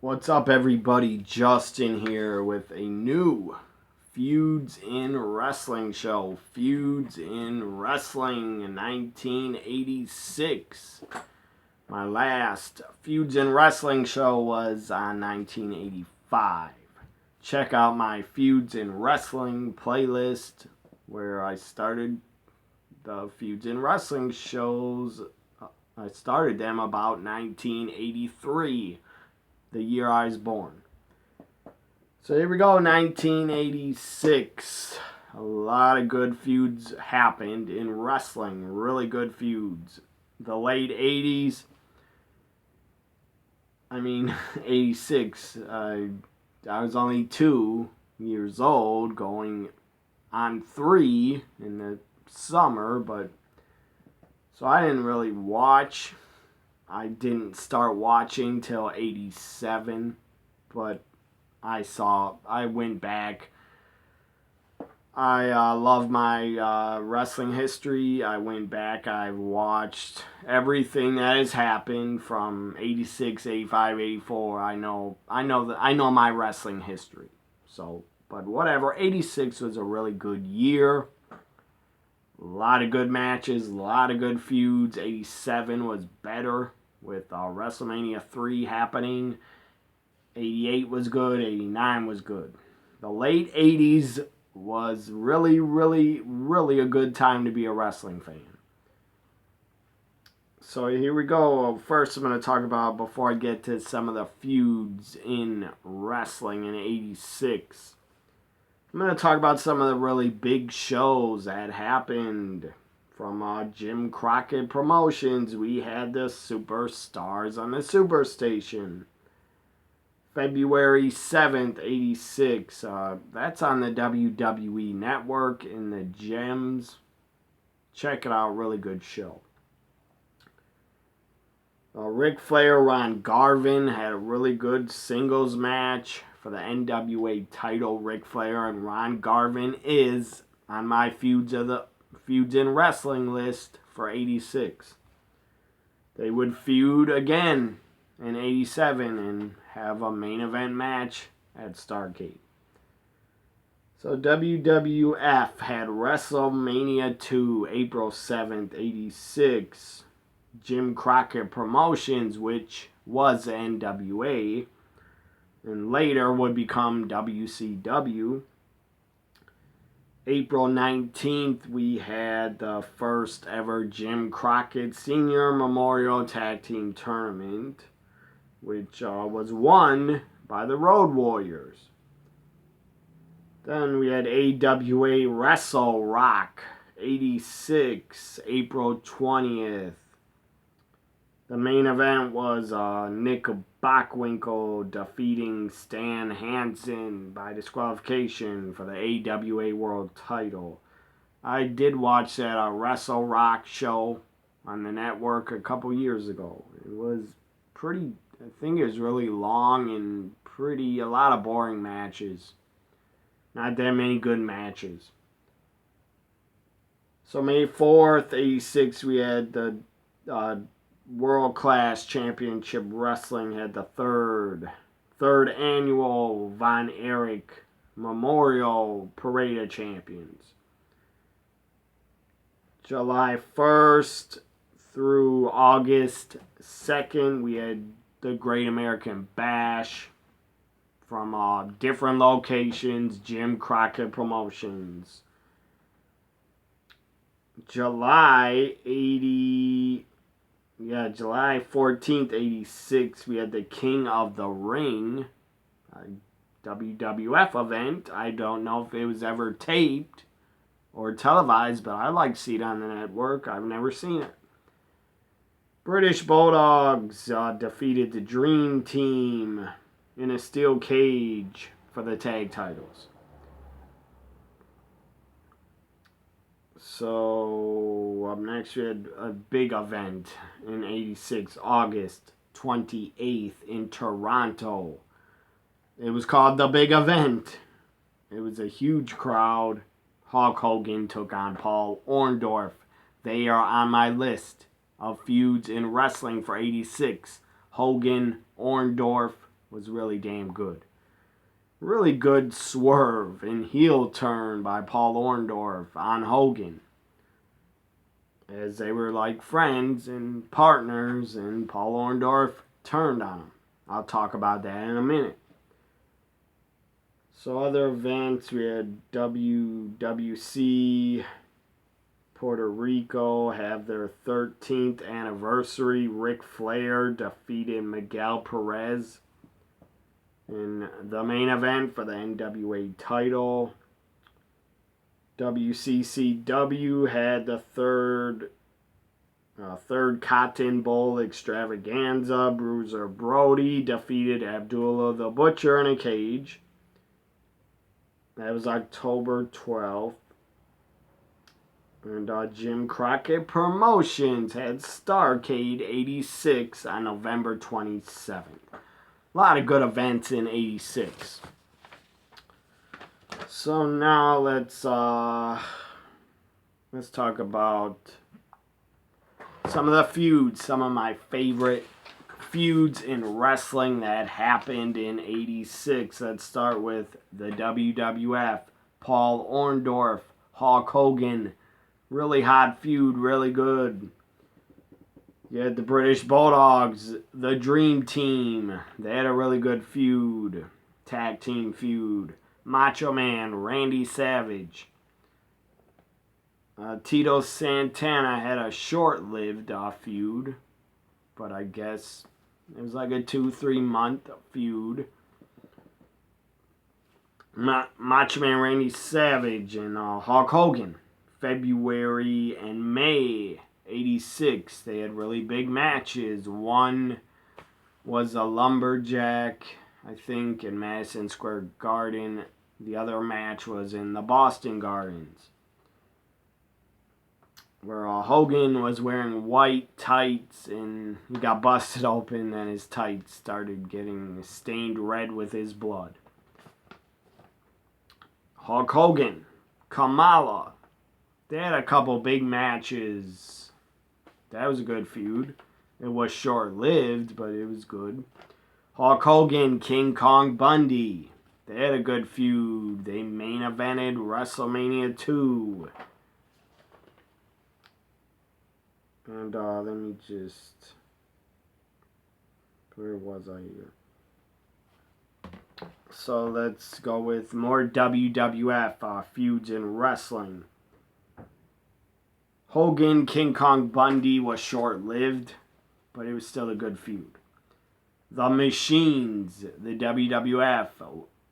What's up, everybody? Justin here with a new Feuds in Wrestling show. Feuds in Wrestling in 1986. My last Feuds in Wrestling show was on 1985. Check out my Feuds in Wrestling playlist where I started the Feuds in Wrestling shows. I started them about 1983. The year I was born. So here we go, 1986. A lot of good feuds happened in wrestling. Really good feuds. The late 80s. 86. I was only 2 years old, going on 3 in the summer, but so I didn't really watch. I didn't start watching till 87, but I went back. I love my wrestling history. I went back. I've watched everything that has happened from 86, 85, 84. I know my wrestling history. So, but whatever. 86 was a really good year. A lot of good matches, a lot of good feuds. 87 was better with WrestleMania 3 happening. 88 was good. 89 was good. The late 80s was really, really, really a good time to be a wrestling fan. So here we go. First, I'm going to talk about, before I get to some of the feuds in wrestling in 86, I'm going to talk about some of the really big shows that happened from Jim Crockett Promotions. We had the Superstars on the Superstation. February 7th, 86. That's on the WWE Network in the Gems. Check it out. Really good show. Ric Flair, Ron Garvin had a really good singles match for the NWA title. Ric Flair and Ron Garvin is on my Feuds in Wrestling list for 86. They would feud again in 87 and have a main event match at Starrcade. So WWF had WrestleMania 2, April 7th, 86. Jim Crockett Promotions, which was the NWA, and later would become WCW. April 19th, we had the first ever Jim Crockett Senior Memorial Tag Team Tournament, which was won by the Road Warriors. Then we had AWA Wrestle Rock 86, April 20th. The main event was Nick Bockwinkel defeating Stan Hansen by disqualification for the AWA World Title. I did watch that Wrestle Rock show on the network a couple years ago. It was pretty, I think it was really long and a lot of boring matches. Not that many good matches. So May 4th, 86, we had the World Class Championship Wrestling had the third annual Von Erich Memorial Parade of Champions. July 1st through August 2nd, we had the Great American Bash from different locations, Jim Crockett Promotions. July 14th, 86, we had the King of the Ring, WWF event. I don't know if it was ever taped or televised, but I like to see it on the network. I've never seen it. British Bulldogs defeated the Dream Team in a steel cage for the tag titles. So, up next we had a big event in 86, August 28th in Toronto. It was called The Big Event. It was a huge crowd. Hulk Hogan took on Paul Orndorff. They are on my list of feuds in wrestling for 86. Hogan, Orndorff, was really damn good. Really good swerve and heel turn by Paul Orndorff on Hogan, as they were like friends and partners, and Paul Orndorff turned on him. I'll talk about that in a minute. So other events, we had WWC Puerto Rico have their 13th anniversary. Ric Flair defeated Miguel Perez in the main event for the NWA title. WCCW had the third Cotton Bowl extravaganza. Bruiser Brody defeated Abdullah the Butcher in a cage. That was October 12th. And Jim Crockett Promotions had Starrcade 86 on November 27th. A lot of good events in 86. So now let's talk about some of the feuds, some of my favorite feuds in wrestling that happened in 86. Let's start with the WWF. Paul Orndorff, Hulk Hogan. Really hot feud, really good. You had the British Bulldogs, the Dream Team. They had a really good feud, tag team feud. Macho Man, Randy Savage. Tito Santana had a short-lived feud, but I guess it was like a 2-3 month feud. Macho Man Randy Savage and Hulk Hogan. February and May 86, they had really big matches. One was a lumberjack, I think, in Madison Square Garden. The other match was in the Boston Gardens, where Hogan was wearing white tights and he got busted open and his tights started getting stained red with his blood. Hulk Hogan, Kamala. They had a couple big matches. That was a good feud. It was short-lived, but it was good. Hulk Hogan, King Kong Bundy. They had a good feud. They main evented WrestleMania 2. And let me just... Where was I here? So let's go with more WWF feuds in wrestling. Hogan, King Kong Bundy was short-lived, but it was still a good feud. The Machines, the WWF.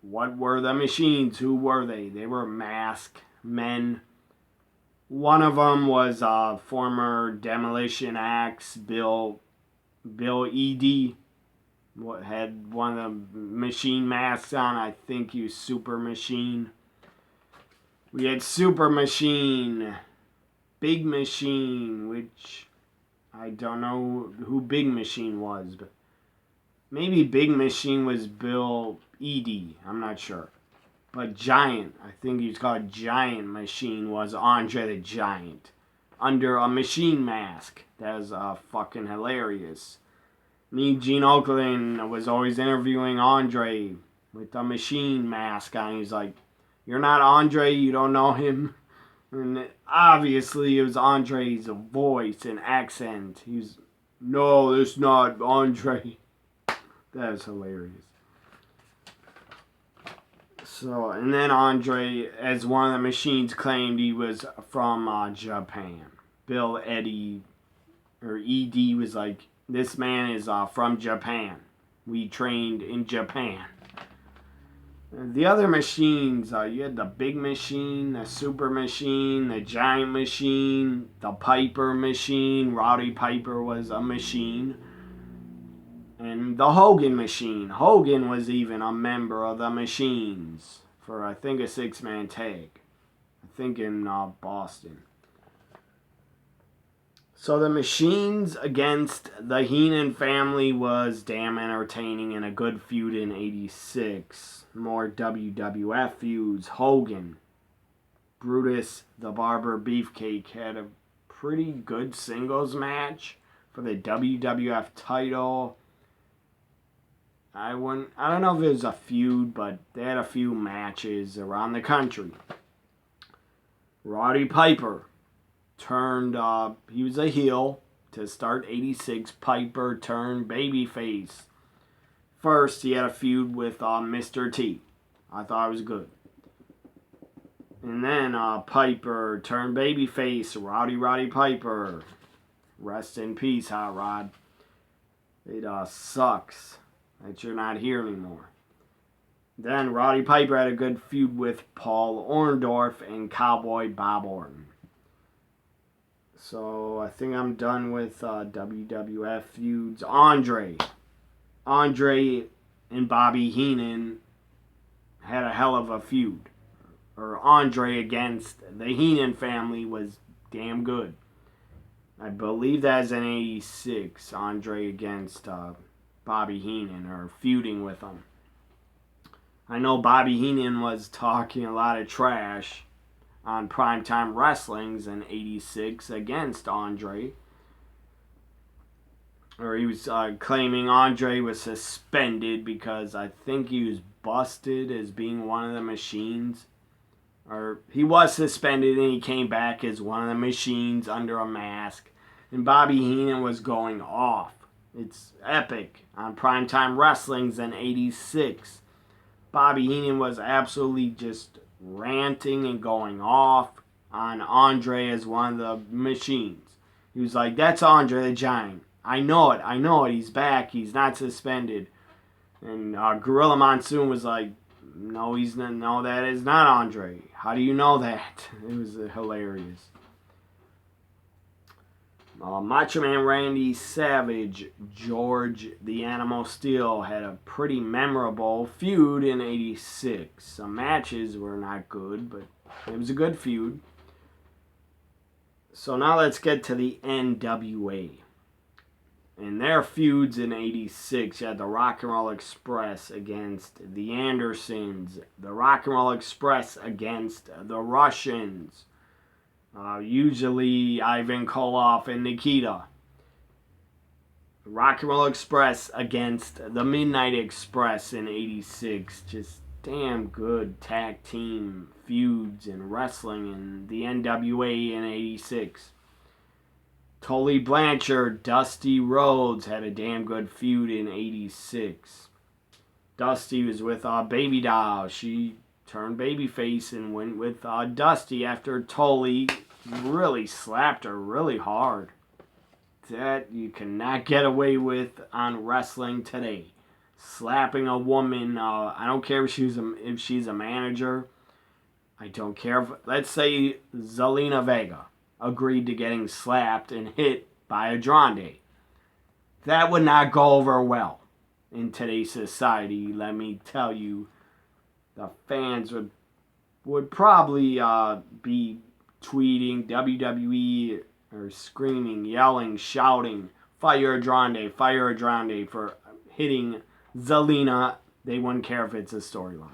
What were the Machines? Who were they? They were masked men. One of them was former Demolition Axe, Bill E.D. Had one of the machine masks on. I think he was Super Machine. We had Super Machine, Big Machine, which I don't know who Big Machine was, but maybe Big Machine was Bill E.D. I'm not sure. But Giant, I think he was called Giant Machine, was Andre the Giant. Under a machine mask. That was fucking hilarious. Me, Gene Okerlund, was always interviewing Andre with a machine mask on. He's like, "You're not Andre, you don't know him." And obviously it was Andre's voice and accent. He's, "No, it's not Andre." That was hilarious. So, and then Andre, as one of the machines, claimed he was from Japan. Bill Eddie, or ED, was like, "This man is from Japan. We trained in Japan." The other machines, you had the Big Machine, the Super Machine, the Giant Machine, the Piper Machine. Rowdy Piper was a machine. And the Hogan Machine. Hogan was even a member of the Machines for, I think, a 6-man tag. I think in Boston. So the Machines against the Heenan family was damn entertaining and a good feud in 86. More WWF feuds. Hogan, Brutus the Barber Beefcake had a pretty good singles match for the WWF title. I don't know if it was a feud, but they had a few matches around the country. Roddy Piper turned, he was a heel to start 86. Piper turned babyface. First, he had a feud with Mr. T. I thought it was good. And then Piper turned babyface. Roddy Piper. Rest in peace, Hot Rod. It sucks that you're not here anymore. Then Roddy Piper had a good feud with Paul Orndorff and Cowboy Bob Orton. So I think I'm done with WWF feuds. Andre and Bobby Heenan had a hell of a feud. Or Andre against the Heenan family was damn good. I believe that's in 86. Andre against Bobby Heenan, or feuding with him. I know Bobby Heenan was talking a lot of trash on Primetime Wrestling's in 86 against Andre. Or he was claiming Andre was suspended because I think he was busted as being one of the machines. Or he was suspended and he came back as one of the machines under a mask. And Bobby Heenan was going off. It's epic. On Primetime Wrestling's in 86. Bobby Heenan was absolutely just ranting and going off on Andre as one of the machines. He was like, that's Andre the Giant. I know it. He's back. He's not suspended. And Gorilla Monsoon was like, no, he's not. No, that is not Andre. How do you know that? It was hilarious. Macho Man Randy Savage, George the Animal Steel had a pretty memorable feud in 86. Some matches were not good, but it was a good feud. So now let's get to the NWA. And their feuds in 86, you had the Rock and Roll Express against the Andersons, the Rock and Roll Express against the Russians, usually Ivan Koloff and Nikita. The Rock and Roll Express against the Midnight Express in 86. Just damn good tag team feuds in wrestling in the NWA in 86. Tully Blanchard, Dusty Rhodes had a damn good feud in 86. Dusty was with Baby Doll. She turned babyface and went with Dusty after Tully really slapped her really hard. That you cannot get away with on wrestling today. Slapping a woman, I don't care if she's a manager. I don't care if, let's say Zelina Vega agreed to getting slapped and hit by Andrade. That would not go over well in today's society. Let me tell you, the fans would probably be tweeting WWE or screaming, yelling, shouting, fire Andrade for hitting Zelina. They wouldn't care if it's a storyline.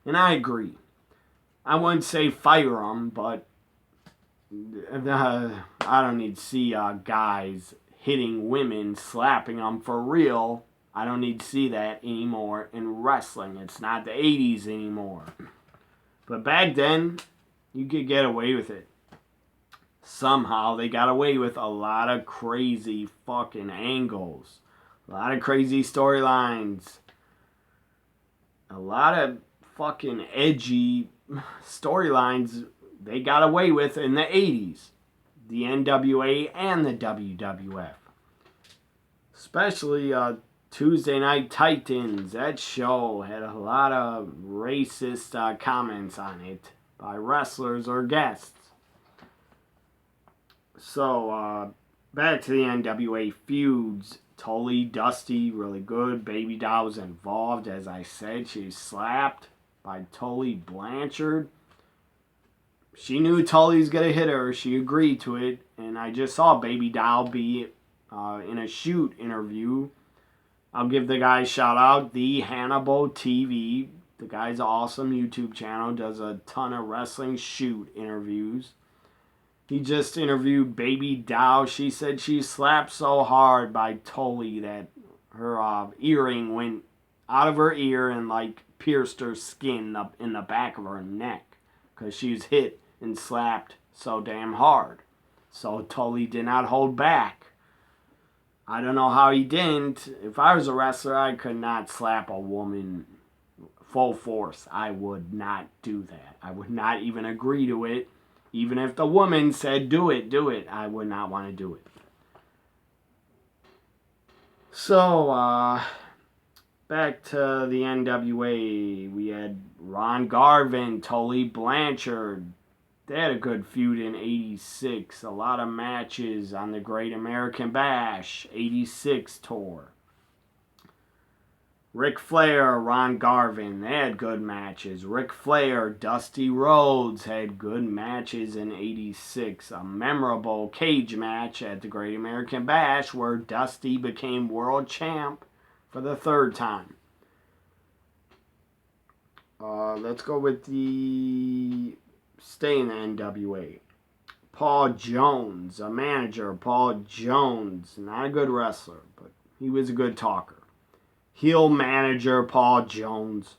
And I agree. I wouldn't say fire him, but I don't need to see guys hitting women, slapping them for real. I don't need to see that anymore in wrestling. It's not the 80s anymore. But back then, you could get away with it. Somehow, they got away with a lot of crazy fucking angles. A lot of crazy storylines. A lot of fucking edgy storylines they got away with in the 80s. The NWA and the WWF. Especially Tuesday Night Titans. That show had a lot of racist comments on it by wrestlers or guests. So, back to the NWA feuds. Tully, Dusty, really good. Baby Doll was involved, as I said. She was slapped by Tully Blanchard. She knew Tully was going to hit her. She agreed to it. And I just saw Baby Doll be in a shoot interview. I'll give the guy a shout out. The Hannibal TV. The guy's an awesome YouTube channel. Does a ton of wrestling shoot interviews. He just interviewed Baby Doll. She said she slapped so hard by Tully that her earring went out of her ear and like pierced her skin up in the back of her neck because she was hit and slapped so damn hard. So Tully did not hold back. I don't know how he didn't. If I was a wrestler, I could not slap a woman full force. I would not do that. I would not even agree to it. Even if the woman said, do it, I would not want to do it. So, back to the NWA. We had Ron Garvin, Tully Blanchard. They had a good feud in 86. A lot of matches on the Great American Bash 86 tour. Ric Flair, Ron Garvin, they had good matches. Ric Flair, Dusty Rhodes had good matches in 86. A memorable cage match at the Great American Bash where Dusty became world champ for the third time. Let's go with the stay in the NWA. Paul Jones, a manager. Paul Jones, not a good wrestler, but he was a good talker. Heel manager Paul Jones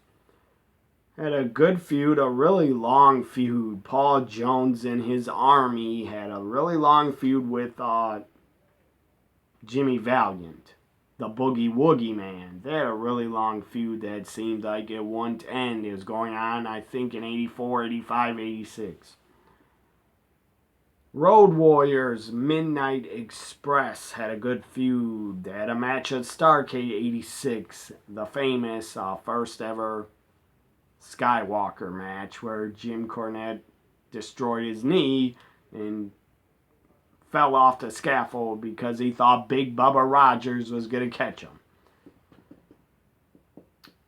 had a good feud, a really long feud. Paul Jones and his army had a really long feud with Jimmy Valiant, the Boogie Woogie Man. They had a really long feud that seemed like it wouldn't end. It was going on, I think, in 84, 85, 86. Road Warriors, Midnight Express had a good feud. They had a match at Starrcade 86, the famous first ever Skywalker match where Jim Cornette destroyed his knee and fell off the scaffold because he thought Big Bubba Rogers was going to catch him.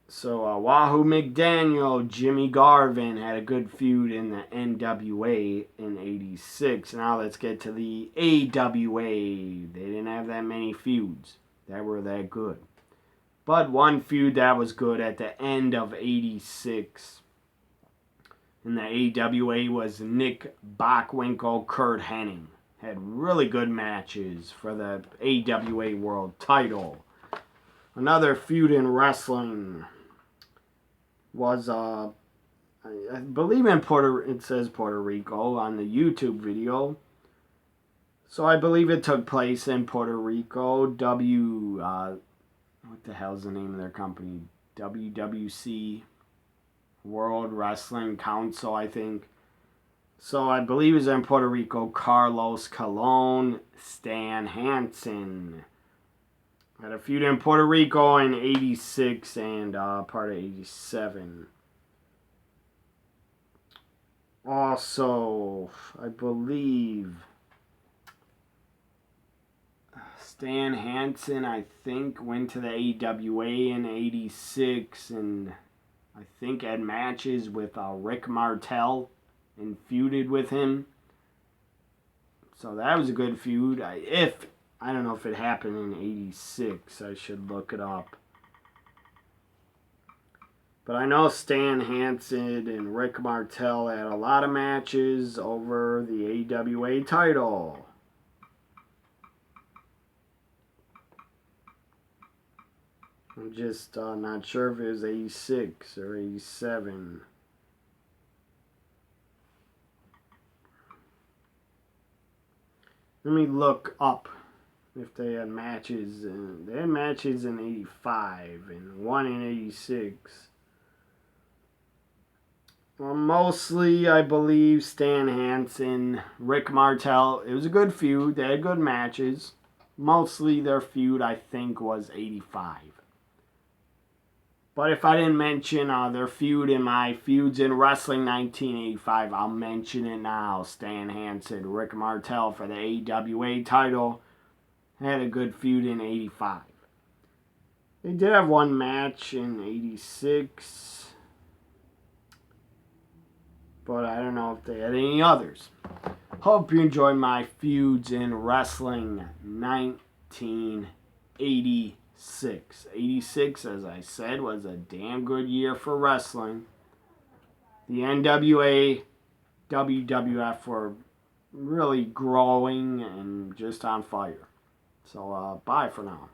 So Wahoo McDaniel, Jimmy Garvin had a good feud in the NWA in 86. Now let's get to the AWA. They didn't have that many feuds that were that good. But one feud that was good at the end of 86 in the AWA was Nick Bockwinkel, Kurt Hennig. Had really good matches for the AWA World Title. Another feud in wrestling was I believe it says Puerto Rico on the YouTube video. So I believe it took place in Puerto Rico. What the hell's the name of their company? WWC, World Wrestling Council, I think. So I believe it was in Puerto Rico. Carlos Colon, Stan Hansen. Had a feud in Puerto Rico in 86 and part of 87. Also, I believe Stan Hansen, I think, went to the AWA in 86 and I think had matches with Rick Martel and feuded with him. So that was a good feud. I don't know if it happened in 86. I should look it up. But I know Stan Hansen and Rick Martel had a lot of matches over the AWA title. I'm just not sure if it was 86 or 87. Let me look up if they had matches. They had matches in 85 and one in 86. Well, mostly, I believe, Stan Hansen, Rick Martel. It was a good feud. They had good matches. Mostly their feud, I think, was 85. But if I didn't mention their feud in my Feuds in Wrestling 1985, I'll mention it now. Stan Hansen, Rick Martel for the AWA title had a good feud in 85. They did have one match in 86, but I don't know if they had any others. Hope you enjoyed my Feuds in Wrestling 1986. 86, as I said, was a damn good year for wrestling. The NWA, WWF were really growing and just on fire. So, bye for now.